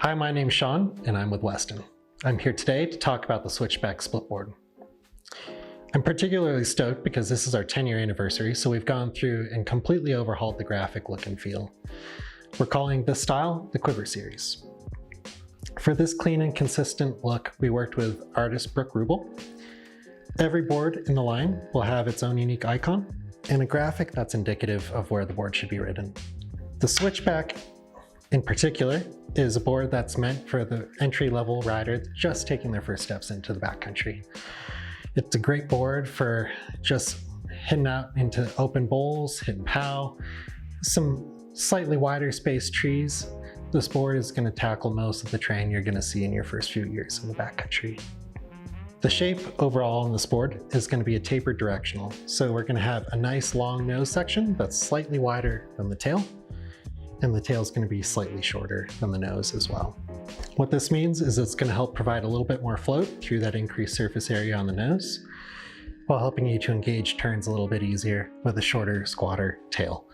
Hi, my name's Sean, and I'm with Weston. I'm here today to talk about the Switchback Splitboard. I'm particularly stoked because this is our 10-year anniversary, so we've gone through and completely overhauled the graphic look and feel. We're calling this style the Quiver series. For this clean and consistent look, we worked with artist Brooke Rubel. Every board in the line will have its own unique icon and a graphic that's indicative of where the board should be ridden. The Switchback, in particular, is a board that's meant for the entry-level rider just taking their first steps into the backcountry. It's a great board for just hitting out into open bowls, hitting pow, some slightly wider spaced trees. This board is going to tackle most of the terrain you're going to see in your first few years in the backcountry. The shape overall on this board is going to be a tapered directional, so we're going to have a nice long nose section that's slightly wider than the tail, and the tail is going to be slightly shorter than the nose as well. What this means is it's going to help provide a little bit more float through that increased surface area on the nose, while helping you to engage turns a little bit easier with a shorter, squatter tail.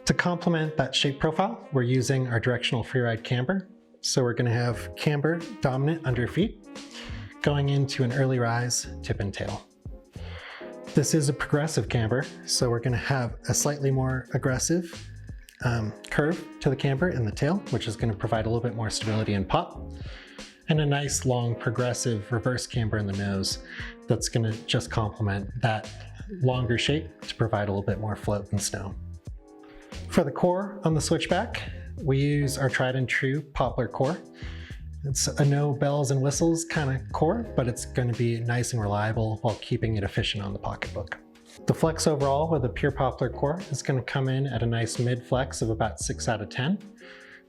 To complement that shape profile, we're using our directional Freeride camber. So we're going to have camber-dominant under feet, going into an early rise tip and tail. This is a progressive camber, so we're going to have a slightly more aggressive curve to the camber in the tail, which is going to provide a little bit more stability and pop, and a nice long progressive reverse camber in the nose that's going to just complement that longer shape to provide a little bit more float and snow. For the core on the Switchback, we use our tried and true poplar core. It's a no bells and whistles kind of core, but it's going to be nice and reliable while keeping it efficient on the pocketbook. The flex overall with a pure poplar core is going to come in at a nice mid flex of about 6 out of 10.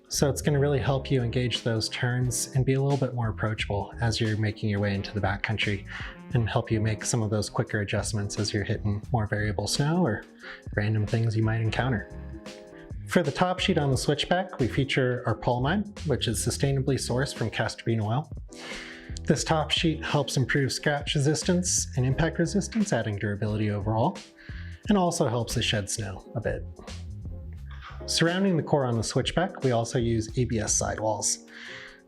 So it's going to really help you engage those turns and be a little bit more approachable as you're making your way into the backcountry, and help you make some of those quicker adjustments as you're hitting more variable snow or random things you might encounter. For the top sheet on the Switchback, we feature our polyamide, which is sustainably sourced from castor bean oil. This top sheet helps improve scratch resistance and impact resistance, adding durability overall, and also helps to shed snow a bit. Surrounding the core on the Switchback, we also use ABS sidewalls.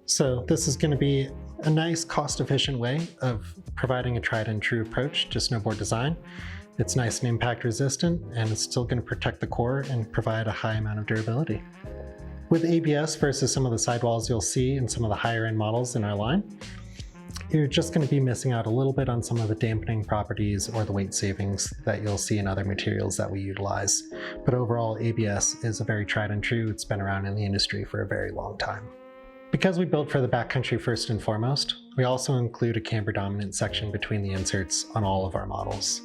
So this is going to be a nice cost-efficient way of providing a tried and true approach to snowboard design. It's nice and impact resistant, and it's still going to protect the core and provide a high amount of durability. With ABS versus some of the sidewalls you'll see in some of the higher end models in our line, you're just going to be missing out a little bit on some of the dampening properties or the weight savings that you'll see in other materials that we utilize. But overall, ABS is a very tried and true. It's been around in the industry for a very long time. Because we built for the backcountry first and foremost, we also include a camber-dominant section between the inserts on all of our models.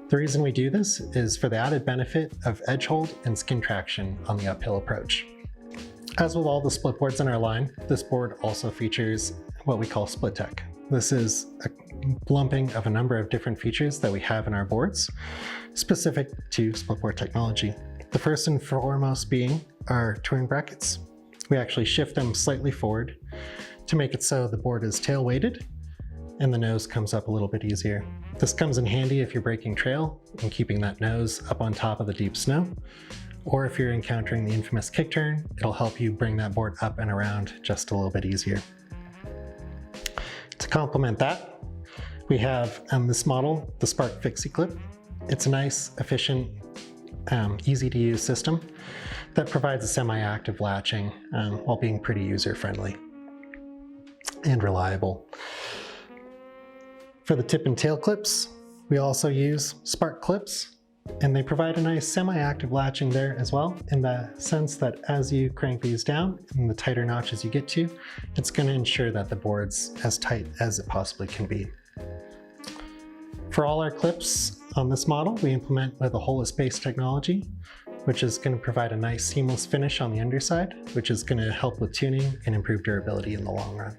The reason we do this is for the added benefit of edgehold and skin traction on the uphill approach. As with all the split boards in our line, this board also features what we call split tech. This is a lumping of a number of different features that we have in our boards, specific to splitboard technology. The first and foremost being our touring brackets. We actually shift them slightly forward to make it so the board is tail weighted and the nose comes up a little bit easier. This comes in handy if you're breaking trail and keeping that nose up on top of the deep snow, or if you're encountering the infamous kick turn, it'll help you bring that board up and around just a little bit easier. To complement that, we have on this model the Spark Fixie Clip. It's a nice, efficient, easy to use system that provides a semi-active latching while being pretty user-friendly and reliable. For the tip and tail clips, we also use Spark clips, and they provide a nice semi-active latching there as well, in the sense that as you crank these down and the tighter notches you get to, it's going to ensure that the board's as tight as it possibly can be. For all our clips on this model, we implement with a holeless base technology, which is going to provide a nice seamless finish on the underside, which is going to help with tuning and improve durability in the long run.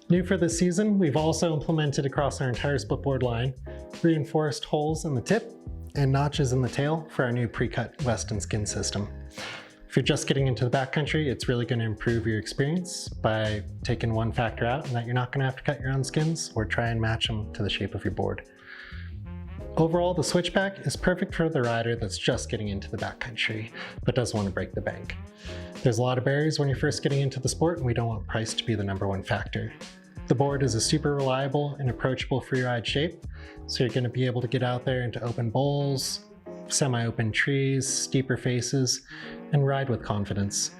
New for this season, we've also implemented across our entire splitboard line reinforced holes in the tip and notches in the tail for our new pre-cut Weston skin system. If you're just getting into the backcountry, it's really going to improve your experience by taking one factor out, and that you're not going to have to cut your own skins or try and match them to the shape of your board. Overall, the Switchback is perfect for the rider that's just getting into the backcountry, but doesn't want to break the bank. There's a lot of barriers when you're first getting into the sport, and we don't want price to be the #1 factor. The board is a super reliable and approachable freeride shape, so you're going to be able to get out there into open bowls, semi-open trees, steeper faces, and ride with confidence.